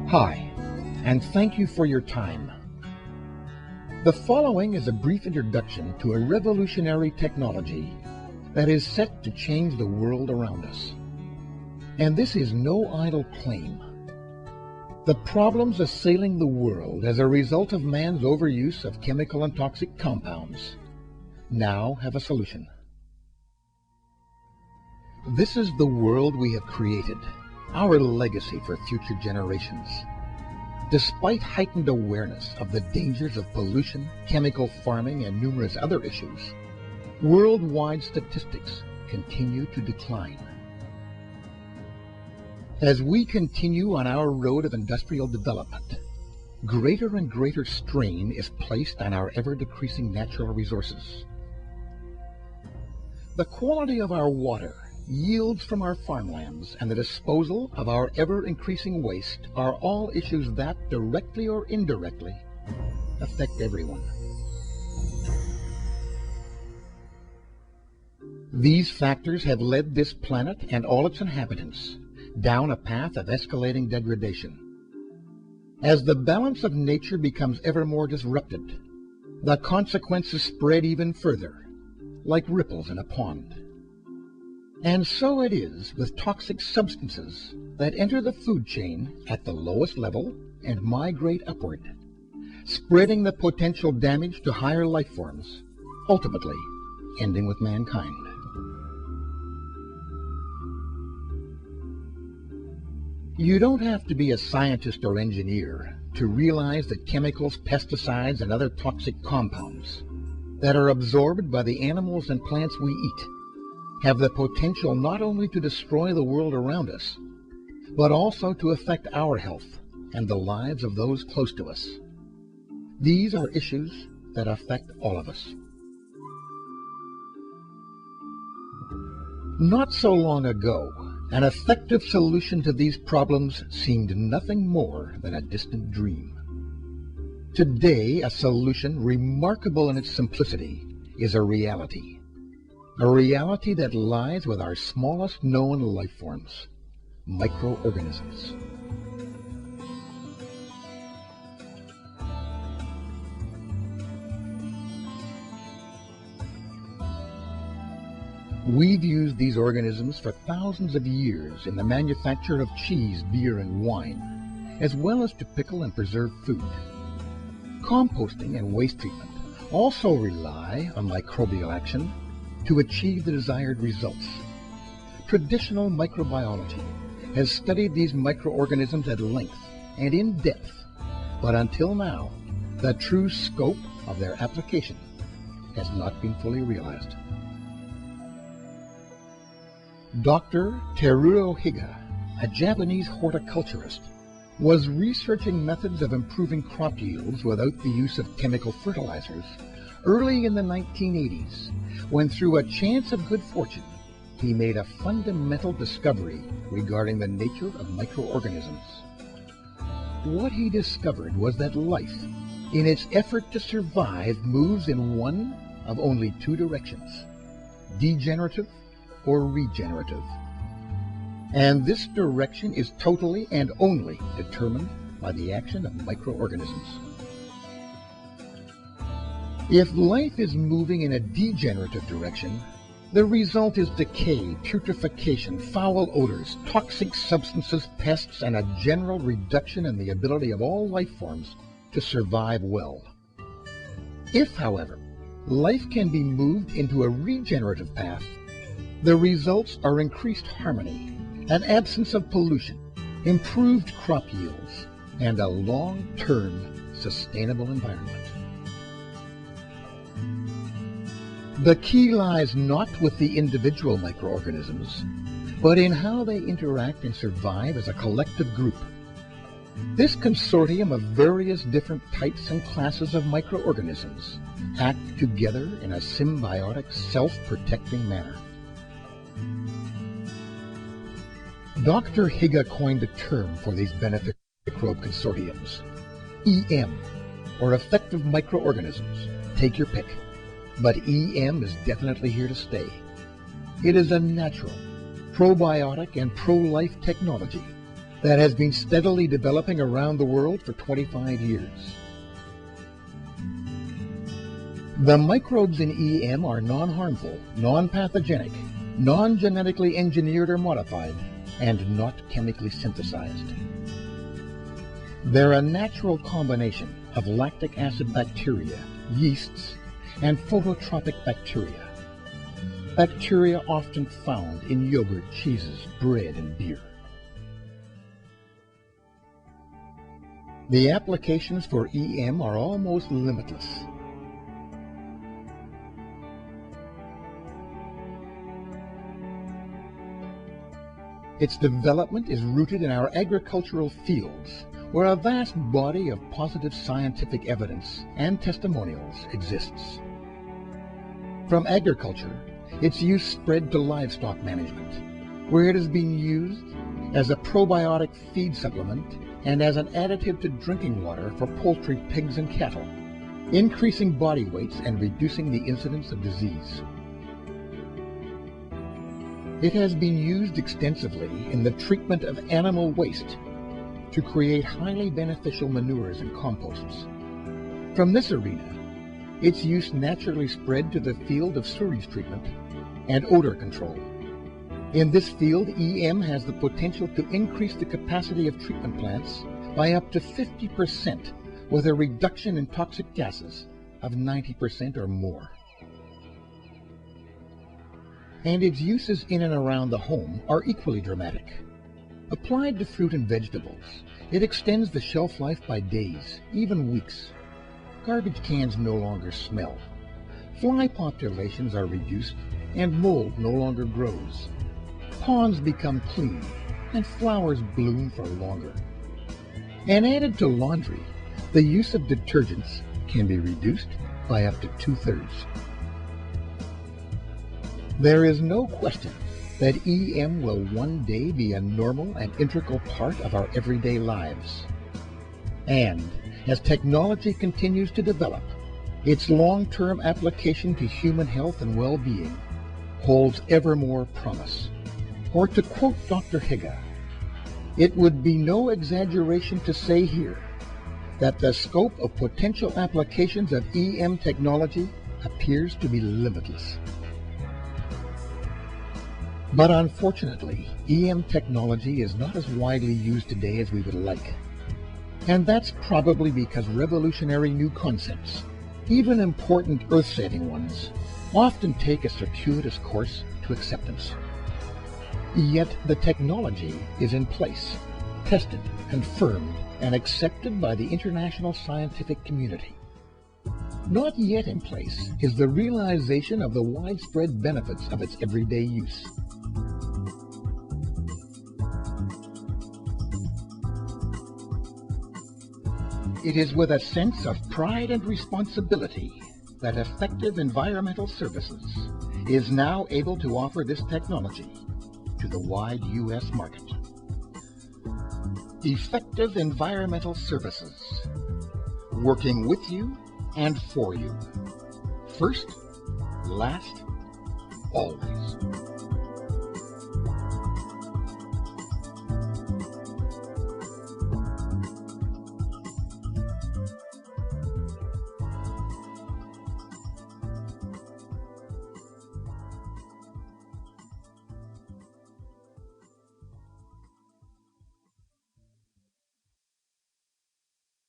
Hi, and thank you for your time. The following is a brief introduction to a revolutionary technology that is set to change the world around us. And this is no idle claim. The problems assailing the world as a result of man's overuse of chemical and toxic compounds now have a solution. This is the world we have created, our legacy for future generations. Despite heightened awareness of the dangers of pollution, chemical farming, and numerous other issues, worldwide statistics continue to decline. As we continue on our road of industrial development, greater and greater strain is placed on our ever-decreasing natural resources. The quality of our water, yields from our farmlands, and the disposal of our ever-increasing waste are all issues that, directly or indirectly, affect everyone. These factors have led this planet and all its inhabitants down a path of escalating degradation. As the balance of nature becomes ever more disrupted, the consequences spread even further, like ripples in a pond. And so it is with toxic substances that enter the food chain at the lowest level and migrate upward, spreading the potential damage to higher life forms, ultimately ending with mankind. You don't have to be a scientist or engineer to realize that chemicals, pesticides, and other toxic compounds that are absorbed by the animals and plants we eat have the potential not only to destroy the world around us, but also to affect our health and the lives of those close to us. These are issues that affect all of us. Not so long ago, an effective solution to these problems seemed nothing more than a distant dream. Today, a solution remarkable in its simplicity is a reality that lies with our smallest known life forms, microorganisms. We've used these organisms for thousands of years in the manufacture of cheese, beer, and wine, as well as to pickle and preserve food. Composting and waste treatment also rely on microbial action to achieve the desired results. Traditional microbiology has studied these microorganisms at length and in depth, but until now, the true scope of their application has not been fully realized. Dr. Teruo Higa, a Japanese horticulturist, was researching methods of improving crop yields without the use of chemical fertilizers early in the 1980s, when through a chance of good fortune, he made a fundamental discovery regarding the nature of microorganisms. What he discovered was that life, in its effort to survive, moves in one of only two directions: degenerative or regenerative. And this direction is totally and only determined by the action of microorganisms. If life is moving in a degenerative direction, the result is decay, putrefaction, foul odors, toxic substances, pests, and a general reduction in the ability of all life forms to survive well. If, however, life can be moved into a regenerative path, the results are increased harmony, an absence of pollution, improved crop yields, and a long-term sustainable environment. The key lies not with the individual microorganisms, but in how they interact and survive as a collective group. This consortium of various different types and classes of microorganisms act together in a symbiotic, self-protecting manner. Dr. Higa coined a term for these beneficial microbe consortiums: EM, or effective microorganisms. Take your pick. But EM is definitely here to stay. It is a natural, probiotic, and pro-life technology that has been steadily developing around the world for 25 years. The microbes in EM are non-harmful, non-pathogenic, non-genetically engineered or modified, and not chemically synthesized. They're a natural combination of lactic acid bacteria, yeasts, and phototropic bacteria. Bacteria often found in yogurt, cheeses, bread, and beer. The applications for EM are almost limitless. Its development is rooted in our agricultural fields, where a vast body of positive scientific evidence and testimonials exists. From agriculture, its use spread to livestock management, where it has been used as a probiotic feed supplement and as an additive to drinking water for poultry, pigs, and cattle, increasing body weights and reducing the incidence of disease. It has been used extensively in the treatment of animal waste to create highly beneficial manures and composts. From this arena, its use naturally spread to the field of sewage treatment and odor control. In this field, EM has the potential to increase the capacity of treatment plants by up to 50% with a reduction in toxic gases of 90% or more. And its uses in and around the home are equally dramatic. Applied to fruit and vegetables, it extends the shelf life by days, even weeks. Garbage cans no longer smell. Fly populations are reduced, and mold no longer grows. Ponds become clean, and flowers bloom for longer. And added to laundry, the use of detergents can be reduced by up to 2/3. There is no question that EM will one day be a normal and integral part of our everyday lives. And as technology continues to develop, its long-term application to human health and well-being holds ever more promise. Or to quote Dr. Higa, it would be no exaggeration to say here that the scope of potential applications of EM technology appears to be limitless. But unfortunately, EM technology is not as widely used today as we would like. And that's probably because revolutionary new concepts, even important earth-saving ones, often take a circuitous course to acceptance. Yet the technology is in place, tested, confirmed, and accepted by the international scientific community. Not yet in place is the realization of the widespread benefits of its everyday use. It is with a sense of pride and responsibility that Effective Environmental Services is now able to offer this technology to the wide U.S. market. Effective Environmental Services, working with you and for you. First, last, always.